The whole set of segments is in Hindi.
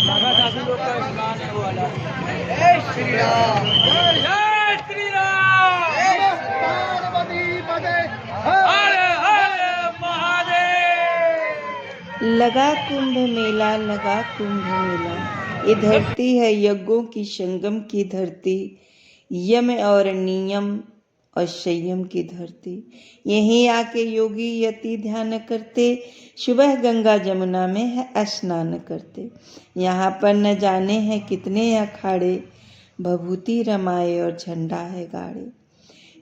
नागा साधु लोग का स्नान है वो वाला। जय श्री राम, जय श्री राम, जय पार्वती पते, हर हर महादेव। लगा कुंभ मेला, लगा कुंभ मेला। ये धरती है यज्ञों की, संगम की धरती, यम और नियम और संयम की धरती। यहीं आके योगी यति ध्यान करते, सुबह गंगा जमुना में है स्नान करते। यहाँ पर न जाने हैं कितने अखाड़े, भभूति रमाए और झंडा है गाड़े।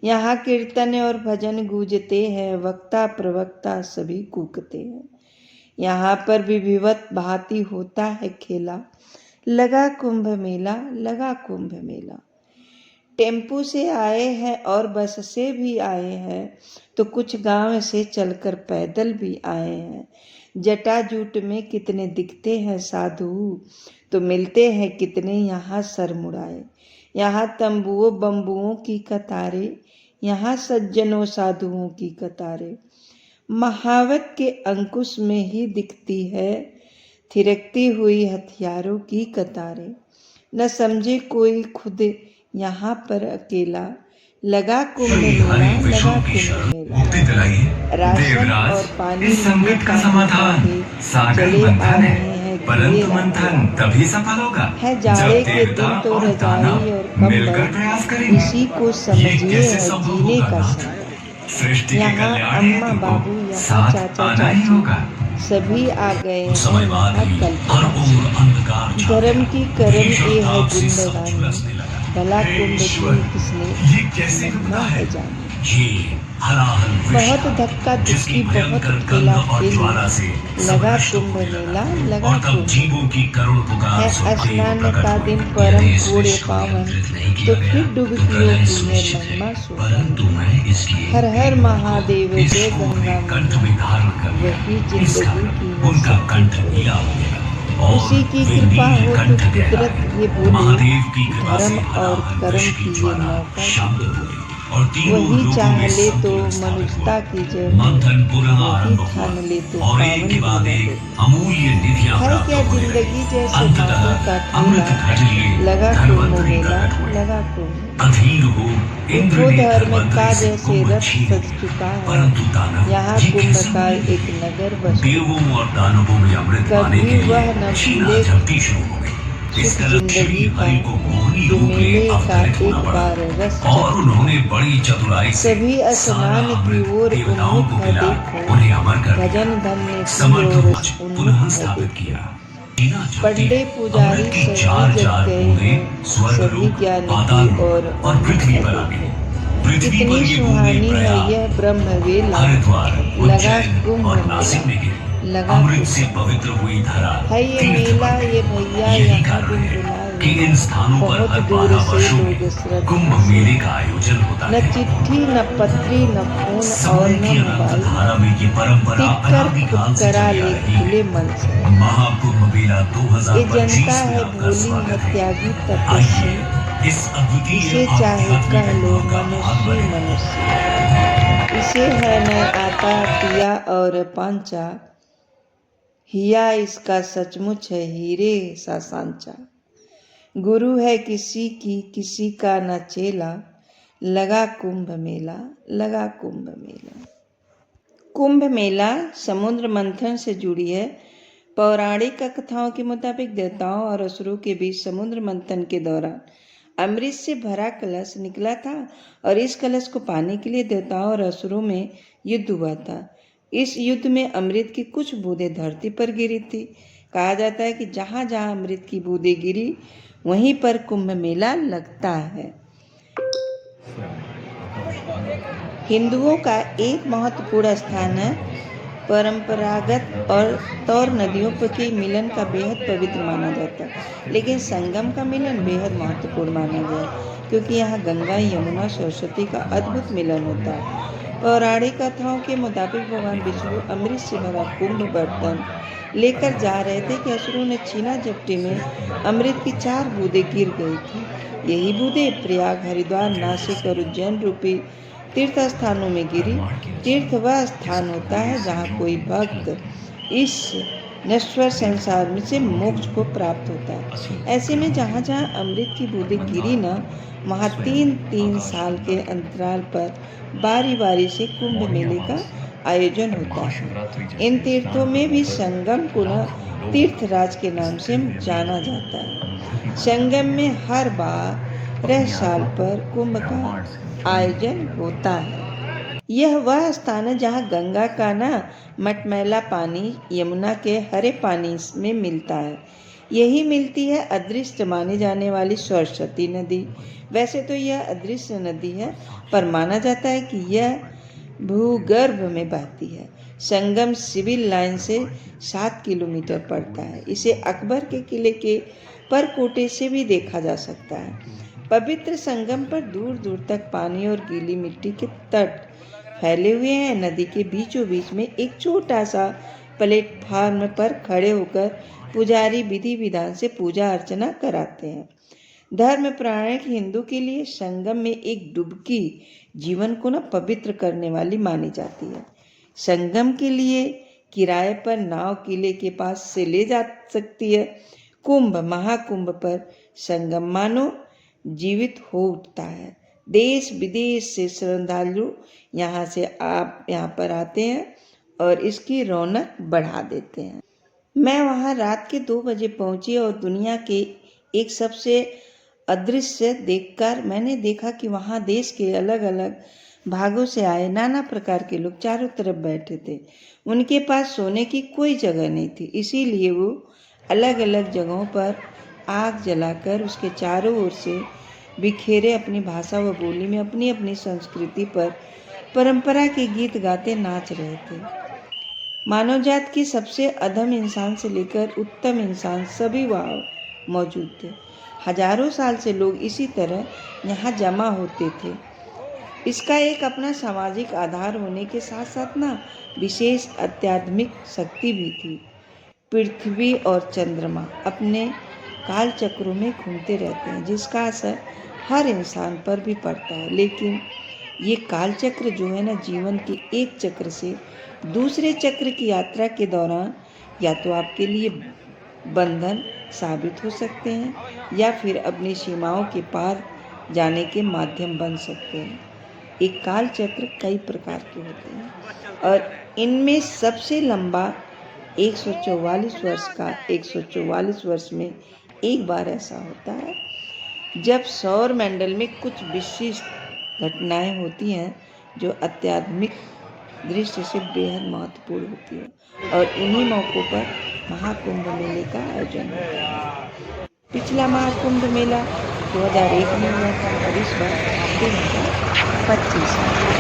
यहाँ कीर्तन और भजन गूंजते हैं, वक्ता प्रवक्ता सभी कूकते हैं। यहाँ पर भी विधिवत भांति होता है खेला, लगा कुंभ मेला, लगा कुंभ मेला। टेम्पू से आए हैं और बस से भी आए हैं, तो कुछ गांव से चलकर पैदल भी आए हैं। जटाजूट में कितने दिखते हैं साधु, तो मिलते हैं कितने यहाँ सर मुड़ाए। यहाँ तंबुओं बम्बुओं की कतारें, यहाँ सज्जनों साधुओं की कतारें। महावत के अंकुश में ही दिखती है थिरकती हुई हथियारों की कतारें। न समझे कोई खुद यहाँ पर अकेला, लगा कुंभ मेला, लगा कुंभ मेला। राशन और पानी इस संकट का समाधान सागर मंथन है, परंतु मंथन तभी सफल होगा है जाड़े के दिन तो रजाई और कंबल, इसी को समझिए है जीने का संकट। यहाँ अम्मा बाबू, यहाँ चाचा चाची सभी आ गए हैं यहाँ कल। धर्म की करम ये है जिंदगानी, भला कुंभ की किसने महिमा है जानी। बहुत धक्का धुक्की, बहुत खेला खेली, लगा कुंभ मेला, लगा कुंभ। है स्नान का दिन परम पूरे पावन, तो फिर डुबकियों की है महिमा सुहानी। हर हर महादेव जय गंगा मैया, वही जिंदगी की है उसी की कृपा हो तो कुदरत ये बोले, धर्म और कर्म की ये मौका वही चाह ले तो मनुष्यता की जय, वही ठान ले तो पावन है क्या जिंदगी जैसे बातों का ठेला, लगा कुंभ मेला, लगा कुंभ। उठो धर्म का जैसे रथ सज चुका है, यहाँ कुंभ का एक नगर बस, कभी वह न भूले इस जिंदगी का जो मेले का एक बार रस और उन्होंने बड़ी चतुराई से सभी स्नान की ओर उन्मुख है देखो, भजन धन्य की ओर उन्मुख है। पंडे पुजारी सभी जग गए हैं, सभी ज्ञानी और पृथ्वी पर आ गए। कितनी सुहानी है यह ब्रह्म वेला, लगा कुंभ मेला, लगा से पवित्र हुई धरा है ये मेला, ये भैया यहाँ कि इन स्थानों पर बहुत हर दूर 12 से वर्षों लोग में श्रद्धा कुंभ मेले का आयोजन होता न है। चिट्ठी न पत्री न फोन और न मोबाइल, धारा में ये परंपरा टिक कर खुद करा ले खुले मन से। महाकुंभ मेला ये 2025 जनता है भोली है त्यागी तपस्वी, इस अद्वितीय इसे चाहे कह लो मनुष्य मनुष्य। इसे है न आता पिया और पांचा, हिया इसका सचमुच है हीरे सा सांचा। गुरु है किसी की किसी का न चेला, लगा कुंभ मेला, लगा कुंभ मेला। कुंभ मेला समुद्र मंथन से जुड़ी है। पौराणिक कथाओं के मुताबिक देवताओं और असुरों के बीच समुद्र मंथन के दौरान अमृत से भरा कलश निकला था और इस कलश को पाने के लिए देवताओं और असुरों में युद्ध हुआ था। इस युद्ध में अमृत की कुछ बूंदें धरती पर गिरी थी। कहा जाता है कि जहाँ जहाँ अमृत की बूंदें गिरी वहीं पर कुंभ मेला लगता है। हिंदुओं का एक महत्वपूर्ण स्थान है। परंपरागत और तौर नदियों के मिलन का बेहद पवित्र माना जाता है, लेकिन संगम का मिलन बेहद महत्वपूर्ण माना गया क्योंकि यहाँ गंगा यमुना सरस्वती का अद्भुत मिलन होता है। पौराणिक कथाओं के मुताबिक भगवान विष्णु अमृत से भरा कुंभ बर्तन लेकर जा रहे थे कि असुरों ने छीना झपटी में अमृत की 4 बूंदें गिर गई थी। यही बूंदें प्रयाग, हरिद्वार, नासिक और उज्जैन रूपी तीर्थ स्थानों में गिरी। तीर्थ वह स्थान होता है जहाँ कोई भक्त इस नश्वर संसार में से मोक्ष को प्राप्त होता है। ऐसे में जहाँ जहाँ अमृत की बूंदें गिरी न, वहाँ 3-3 साल के अंतराल पर बारी बारी से कुंभ मेले का आयोजन होता है। इन तीर्थों में भी संगम को न तीर्थराज के नाम से जाना जाता है। संगम में हर 12 साल पर कुंभ का आयोजन होता है। यह वह स्थान है जहाँ गंगा का न मटमैला पानी यमुना के हरे पानी में मिलता है। यही मिलती है अदृश्य माने जाने वाली सरस्वती नदी। वैसे तो यह अदृश्य नदी है, पर माना जाता है कि यह भूगर्भ में बहती है। संगम सिविल लाइन से 7 किलोमीटर पड़ता है। इसे अकबर के किले के परकोटे से भी देखा जा सकता है। पवित्र संगम पर दूर दूर तक पानी और गीली मिट्टी के तट फैले हुए हैं। नदी के बीचों बीच में एक छोटा सा प्लेटफार्म पर खड़े होकर पुजारी विधि विधान से पूजा अर्चना कराते हैं। धर्म प्रामाणिक हिंदू के लिए संगम में एक डुबकी जीवन को न पवित्र करने वाली मानी जाती है। संगम के लिए किराए पर नाव किले के पास से ले जा सकती है। कुंभ महाकुंभ पर संगम मानो जीवित हो उठता है। देश विदेश से श्रद्धालु यहाँ पर आते हैं और इसकी रौनक बढ़ा देते हैं। मैं वहाँ रात के 2 बजे पहुँची और दुनिया के एक सबसे अदृश्य देखकर मैंने देखा कि वहाँ देश के अलग अलग भागों से आए नाना प्रकार के लोग चारों तरफ बैठे थे। उनके पास सोने की कोई जगह नहीं थी, इसीलिए वो अलग अलग जगहों पर आग जलाकर उसके चारों ओर से बिखेरे अपनी भाषा व बोली में अपनी अपनी संस्कृति पर परंपरा के गीत गाते नाच रहे थे। मानव जात के सबसे अधम इंसान से लेकर उत्तम इंसान सभी वहाँ मौजूद थे। हजारों साल से लोग इसी तरह यहाँ जमा होते थे। इसका एक अपना सामाजिक आधार होने के साथ साथ ना विशेष आध्यात्मिक शक्ति भी थी। पृथ्वी और चंद्रमा अपने काल चक्रों में घूमते रहते हैं, जिसका असर हर इंसान पर भी पड़ता है। लेकिन ये काल चक्र जो है ना, जीवन के एक चक्र से दूसरे चक्र की यात्रा के दौरान या तो आपके लिए बंधन साबित हो सकते हैं या फिर अपनी सीमाओं के पार जाने के माध्यम बन सकते हैं। एक काल चक्र कई प्रकार के होते हैं और इनमें सबसे लंबा 144 वर्ष का 144 वर्ष में एक बार ऐसा होता है जब सौर मंडल में कुछ विशिष्ट घटनाएं होती हैं जो आध्यात्मिक दृष्टि से बेहद महत्वपूर्ण होती है और इन्हीं मौक़ों पर महाकुंभ मेले का आयोजन होता है। पिछला महाकुंभ मेला 2001 में हुआ था और इस बार 2025 में।